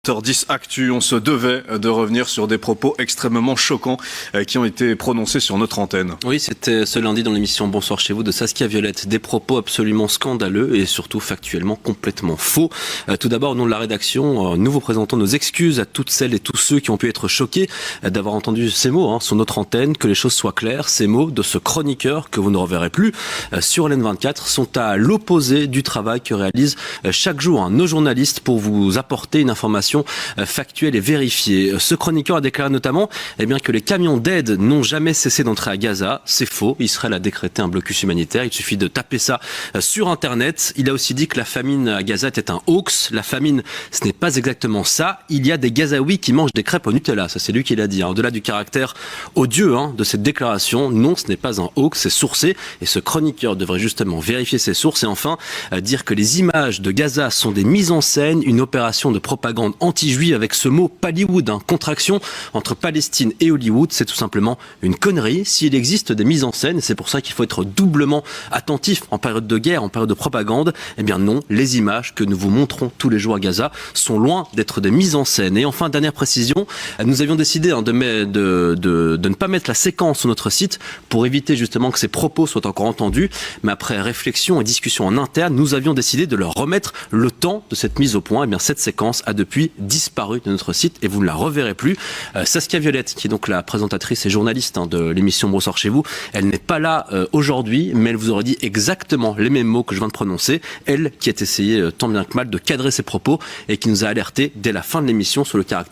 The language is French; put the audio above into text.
7h10 Actu, on se devait de revenir sur des propos extrêmement choquants qui ont été prononcés sur notre antenne. Oui, c'était ce lundi dans l'émission Bonsoir chez vous de Saskia Violette. Des propos absolument scandaleux et surtout factuellement complètement faux. Tout d'abord, au nom de la rédaction, nous vous présentons nos excuses à toutes celles et tous ceux qui ont pu être choqués d'avoir entendu ces mots sur notre antenne. Que les choses soient claires, ces mots de ce chroniqueur que vous ne reverrez plus sur LN24 sont à l'opposé du travail que réalisent chaque jour nos journalistes pour vous apporter une information factuelle et vérifiée. Ce chroniqueur a déclaré notamment que les camions d'aide n'ont jamais cessé d'entrer à Gaza. C'est faux. Israël a décrété un blocus humanitaire. Il suffit de taper ça sur Internet. Il a aussi dit que la famine à Gaza était un hoax. La famine, ce n'est pas exactement ça. Il y a des Gazaouis qui mangent des crêpes au Nutella. Ça, c'est lui qui l'a dit. Au-delà du caractère odieux de cette déclaration, non, ce n'est pas un hoax, c'est sourcé. Et ce chroniqueur devrait justement vérifier ses sources et enfin dire que les images de Gaza sont des mises en scène, une opération de propagande anti-juive avec ce mot Pallywood, contraction entre Palestine et Hollywood. C'est tout simplement une connerie. S'il existe des mises en scène, c'est pour ça qu'il faut être doublement attentif en période de guerre, en période de propagande. Non, les images que nous vous montrons tous les jours à Gaza sont loin d'être des mises en scène. Et enfin, dernière précision, nous avions décidé de ne pas mettre la séquence sur notre site pour éviter justement que ces propos soient encore entendus. Mais après réflexion et discussion en interne, nous avions décidé de leur remettre le temps de cette mise au point. Cette séquence a depuis disparu de notre site et vous ne la reverrez plus. Saskia Violette, qui est donc la présentatrice et journaliste de l'émission Bonsoir chez vous, elle n'est pas là aujourd'hui, mais elle vous aurait dit exactement les mêmes mots que je viens de prononcer. Elle qui a essayé tant bien que mal de cadrer ses propos et qui nous a alerté dès la fin de l'émission sur le caractère